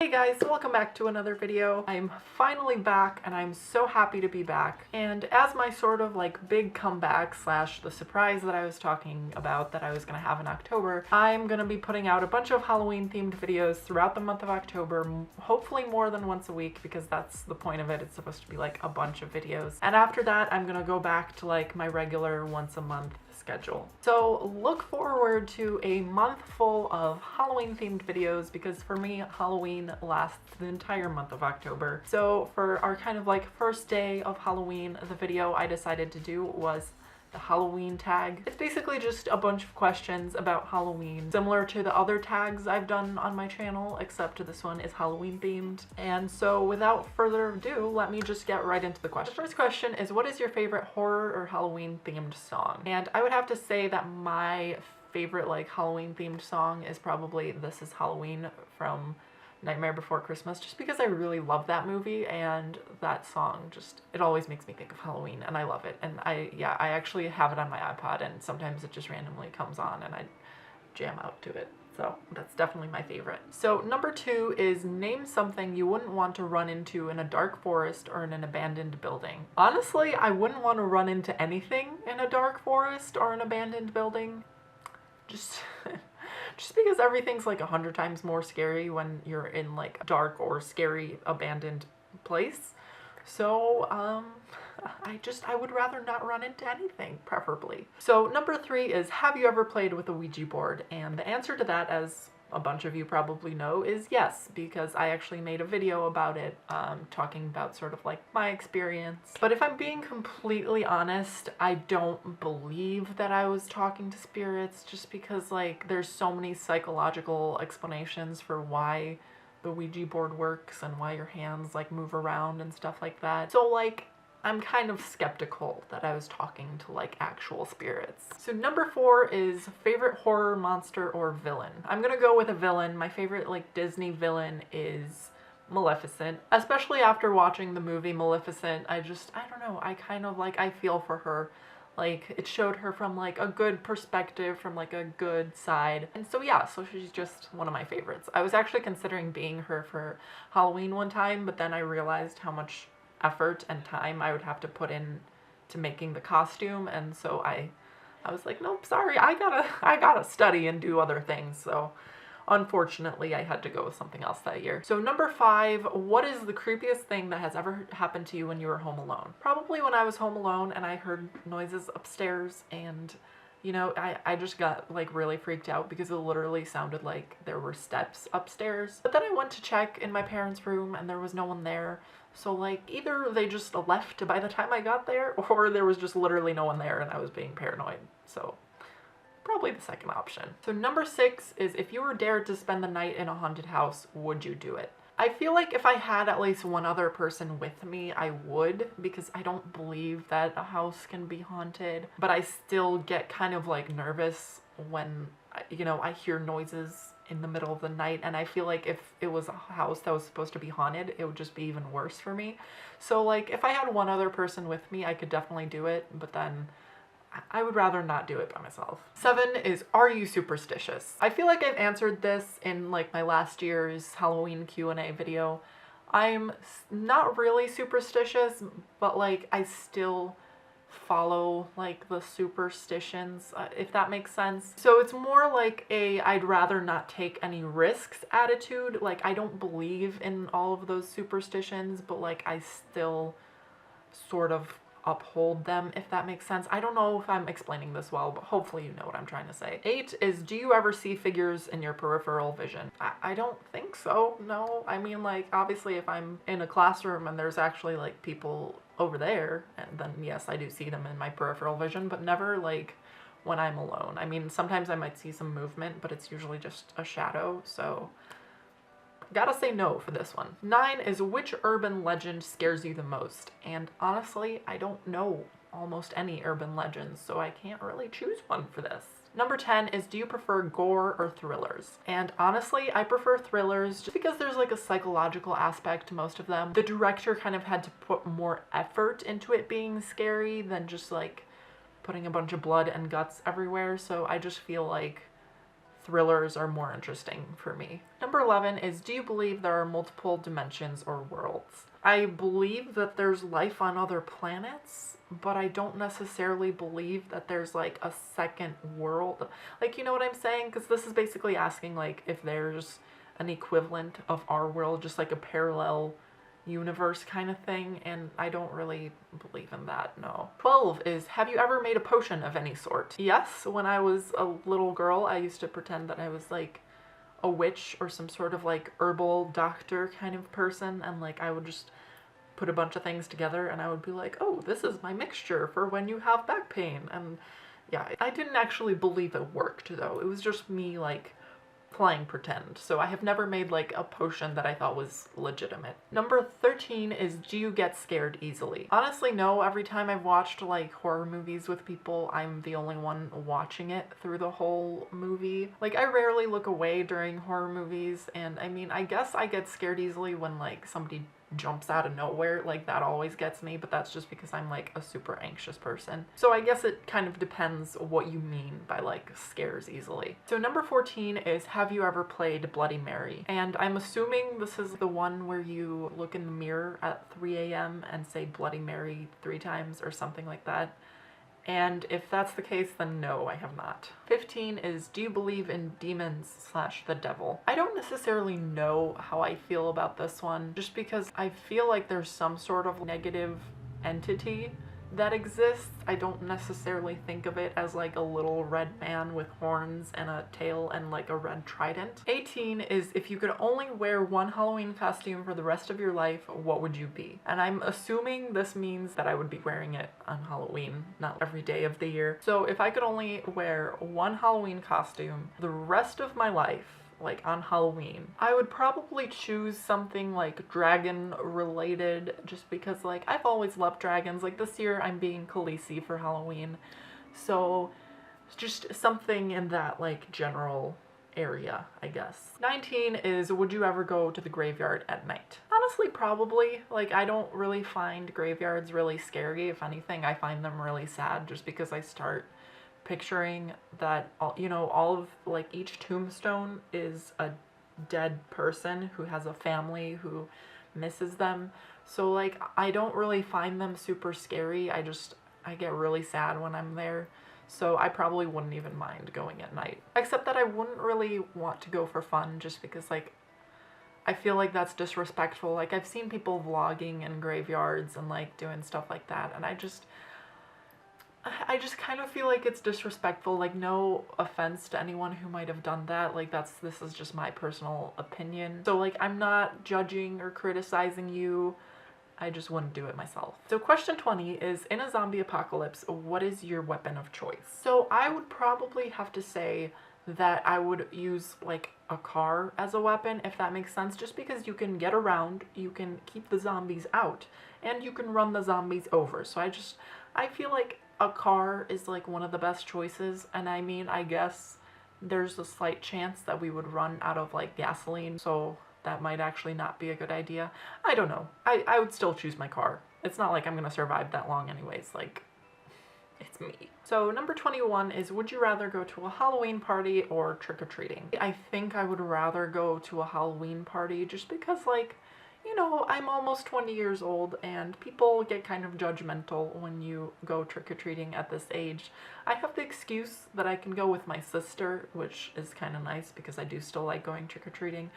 Hey guys, welcome back to another video. I'm finally back and I'm so happy to be back. And as my sort of like big comeback slash the surprise that I was talking about that I was gonna have in October, I'm gonna be putting out a bunch of Halloween themed videos throughout the month of October, hopefully more than once a week because that's the point of it. It's supposed to be like a bunch of videos. And after that, I'm gonna go back to like my regular once a month schedule. So look forward to a month full of Halloween themed videos because for me, Halloween lasts the entire month of October. So for our kind of like first day of Halloween, the video I decided to do was the Halloween tag. It's basically just a bunch of questions about Halloween, similar to the other tags I've done on my channel, except this one is Halloween themed. And so without further ado, let me just get right into the question. The first question is, what is your favorite horror or Halloween themed song? And I would have to say that my favorite like Halloween themed song is probably This Is Halloween from Nightmare Before Christmas, just because I really love that movie and that song just, it always makes me think of Halloween and I love it. And I actually have it on my iPod and sometimes it just randomly comes on and I jam out to it. So that's definitely my favorite. So number 2 is name something you wouldn't want to run into in a dark forest or in an abandoned building. Honestly, I wouldn't want to run into anything in a dark forest or an abandoned building. Just because everything's like 100 times more scary when you're in like a dark or scary abandoned place. So I would rather not run into anything, preferably. So number 3 is, have you ever played with a Ouija board? And the answer to that, as a bunch of you probably know, is yes, because I actually made a video about it, talking about sort of like my experience. But if I'm being completely honest, I don't believe that I was talking to spirits, just because like there's so many psychological explanations for why the Ouija board works and why your hands like move around and stuff like that. So like, I'm kind of skeptical that I was talking to like actual spirits. So number 4 is favorite horror monster or villain. I'm gonna go with a villain. My favorite like Disney villain is Maleficent, especially after watching the movie Maleficent. I don't know, I kind of like, I feel for her. Like, it showed her from like a good perspective, from like a good side. And so yeah, so she's just one of my favorites. I was actually considering being her for Halloween one time, but then I realized how much effort and time I would have to put in to making the costume, and so I was like, nope, sorry, I gotta study and do other things. So unfortunately I had to go with something else that year. So number 5, what is the creepiest thing that has ever happened to you when you were home alone? Probably when I was home alone and I heard noises upstairs, and you know, I just got like really freaked out because it literally sounded like there were steps upstairs. But then I went to check in my parents' room and there was no one there. So like, either they just left by the time I got there, or there was just literally no one there and I was being paranoid. So probably the second option. So number 6 is, if you were dared to spend the night in a haunted house, would you do it? I feel like if I had at least one other person with me, I would, because I don't believe that a house can be haunted, but I still get kind of like nervous when, you know, I hear noises in the middle of the night, and I feel like if it was a house that was supposed to be haunted, it would just be even worse for me. So like, if I had one other person with me, I could definitely do it, but then I would rather not do it by myself. 7 is, are you superstitious? I feel like I've answered this in like my last year's Halloween Q&A video. I'm not really superstitious, but like I still follow like the superstitions, if that makes sense. So it's more like a I'd rather not take any risks attitude. Like, I don't believe in all of those superstitions, but like I still sort of uphold them, if that makes sense. I don't know if I'm explaining this well, but hopefully you know what I'm trying to say. 8 is, do you ever see figures in your peripheral vision? I don't think so, no. I mean, like, obviously if I'm in a classroom and there's actually like people over there, and then yes, I do see them in my peripheral vision, but never like when I'm alone. I mean, sometimes I might see some movement, but it's usually just a shadow, so gotta say no for this one. 9 is, which urban legend scares you the most? And honestly, I don't know almost any urban legends, so I can't really choose one for this. Number 10 is, do you prefer gore or thrillers? And honestly, I prefer thrillers just because there's like a psychological aspect to most of them. The director kind of had to put more effort into it being scary than just like putting a bunch of blood and guts everywhere, so I just feel like thrillers are more interesting for me. Number 11 is, do you believe there are multiple dimensions or worlds? I believe that there's life on other planets, but I don't necessarily believe that there's like a second world. Like, you know what I'm saying? Because this is basically asking like if there's an equivalent of our world, just like a parallel universe kind of thing, and I don't really believe in that, no. 12 is, have you ever made a potion of any sort? Yes, when I was a little girl, I used to pretend that I was like a witch or some sort of like herbal doctor kind of person, and like I would just put a bunch of things together and I would be like, oh, this is my mixture for when you have back pain. And yeah, I didn't actually believe it worked though. It was just me like playing pretend. So I have never made like a potion that I thought was legitimate. Number 13 is, do you get scared easily? Honestly, no. Every time I've watched like horror movies with people, I'm the only one watching it through the whole movie. Like I rarely look away during horror movies, and I mean, I guess I get scared easily when like somebody jumps out of nowhere. Like that always gets me, but that's just because I'm like a super anxious person. So I guess it kind of depends what you mean by like scares easily. So number 14 is, have you ever played Bloody Mary? And I'm assuming this is the one where you look in the mirror at 3 a.m. and say Bloody Mary 3 times or something like that. And if that's the case, then no, I have not. 15 is, do you believe in demons / the devil? I don't necessarily know how I feel about this one, just because I feel like there's some sort of negative entity that exists. I don't necessarily think of it as like a little red man with horns and a tail and like a red trident. 18 is, if you could only wear one Halloween costume for the rest of your life, what would you be? And I'm assuming this means that I would be wearing it on Halloween, not every day of the year. So if I could only wear one Halloween costume the rest of my life, like on Halloween, I would probably choose something like dragon related, just because like I've always loved dragons. Like this year I'm being Khaleesi for Halloween, so just something in that like general area, I guess. 19 is, would you ever go to the graveyard at night? Honestly, probably. Like I don't really find graveyards really scary. If anything, I find them really sad, just because I start picturing that, you know, all of like each tombstone is a dead person who has a family who misses them. So like I don't really find them super scary. I get really sad when I'm there. So I probably wouldn't even mind going at night. Except that I wouldn't really want to go for fun, just because like I feel like that's disrespectful. Like I've seen people vlogging in graveyards and like doing stuff like that, and I just kind of feel like it's disrespectful. Like, no offense to anyone who might have done that. Like, this is just my personal opinion. So, like, I'm not judging or criticizing you. I just wouldn't do it myself. So question 20 is, in a zombie apocalypse, what is your weapon of choice? So I would probably have to say that I would use, like, a car as a weapon, if that makes sense, just because you can get around, you can keep the zombies out, and you can run the zombies over. So I feel like a car is like one of the best choices, and I mean, I guess there's a slight chance that we would run out of like gasoline, so that might actually not be a good idea. I don't know. I would still choose my car. It's not like I'm gonna survive that long anyways, like, it's me. So number 21 is, would you rather go to a Halloween party or trick-or-treating? I think I would rather go to a Halloween party, just because like, you know, I'm almost 20 years old and people get kind of judgmental when you go trick-or-treating at this age. I have the excuse that I can go with my sister, which is kind of nice because I do still like going trick-or-treating.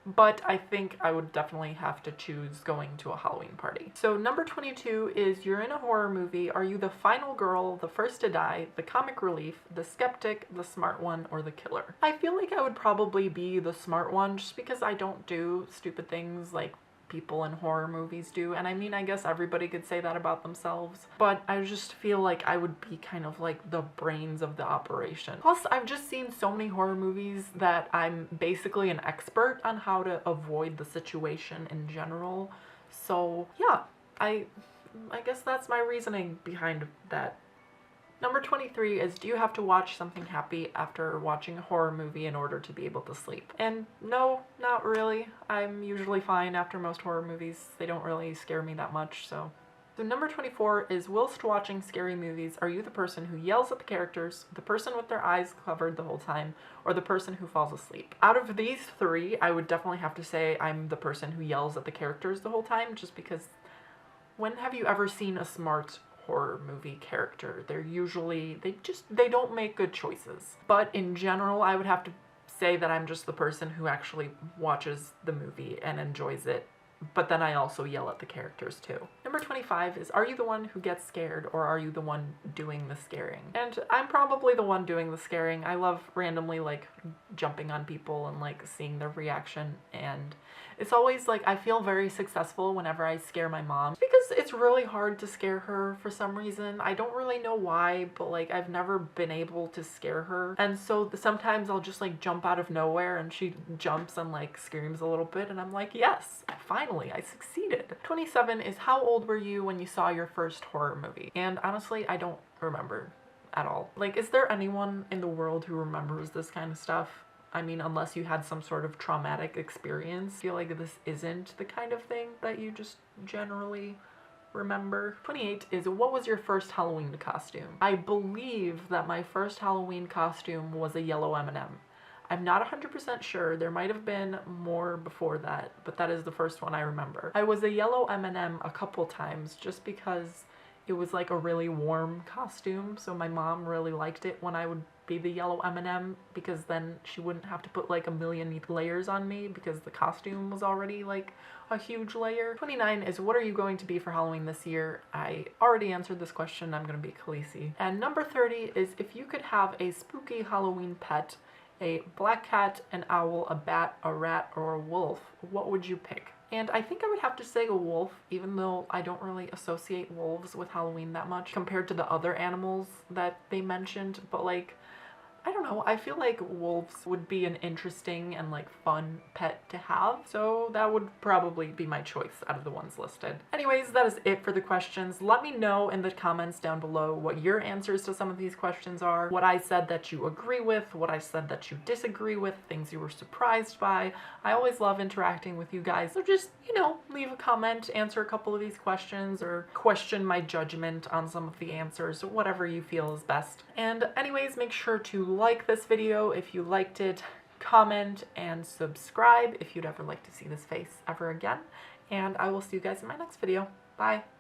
But I think I would definitely have to choose going to a Halloween party. So number 22 is, you're in a horror movie. Are you the final girl, the first to die, the comic relief, the skeptic, the smart one, or the killer? I feel like I would probably be the smart one, just because I don't do stupid things like people in horror movies do. And I mean, I guess everybody could say that about themselves, but I just feel like I would be kind of like the brains of the operation. Plus, I've just seen so many horror movies that I'm basically an expert on how to avoid the situation in general. So yeah, I guess that's my reasoning behind that. Number 23 is, do you have to watch something happy after watching a horror movie in order to be able to sleep? And no, not really. I'm usually fine after most horror movies. They don't really scare me that much, so So number 24 is, whilst watching scary movies, are you the person who yells at the characters, the person with their eyes covered the whole time, or the person who falls asleep? Out of these three, I would definitely have to say I'm the person who yells at the characters the whole time, just because when have you ever seen a smart horror movie character? They're usually, they don't make good choices. But in general, I would have to say that I'm just the person who actually watches the movie and enjoys it, but then I also yell at the characters too. Number 25 is, are you the one who gets scared, or are you the one doing the scaring? And I'm probably the one doing the scaring. I love randomly like jumping on people and like seeing their reaction, and it's always like I feel very successful whenever I scare my mom, because it's really hard to scare her for some reason. I don't really know why, but like I've never been able to scare her, and so sometimes I'll just like jump out of nowhere and she jumps and like screams a little bit, and I'm like, yes, finally I succeeded. 27 is, how old were you when you saw your first horror movie? And honestly, I don't remember at all. Like, is there anyone in the world who remembers this kind of stuff? I mean, unless you had some sort of traumatic experience. I feel like this isn't the kind of thing that you just generally remember. 28 is, what was your first Halloween costume? I believe that my first Halloween costume was a yellow M&M. I'm not 100% sure. There might have been more before that, but that is the first one I remember. I was a yellow M&M a couple times just because it was like a really warm costume, so my mom really liked it when I would be the yellow M&M, because then she wouldn't have to put like a million layers on me because the costume was already like a huge layer. 29 is, what are you going to be for Halloween this year? I already answered this question. I'm gonna be Khaleesi. And number 30 is, if you could have a spooky Halloween pet, a black cat, an owl, a bat, a rat, or a wolf, what would you pick? And I think I would have to say a wolf, even though I don't really associate wolves with Halloween that much compared to the other animals that they mentioned, but like, I don't know, I feel like wolves would be an interesting and like fun pet to have, so that would probably be my choice out of the ones listed. Anyways, that is it for the questions. Let me know in the comments down below what your answers to some of these questions are, what I said that you agree with, what I said that you disagree with, things you were surprised by. I always love interacting with you guys, so just, you know, leave a comment, answer a couple of these questions, or question my judgment on some of the answers, whatever you feel is best. And anyways, make sure to like this video if you liked it, comment, and subscribe if you'd ever like to see this face ever again. And I will see you guys in my next video. Bye!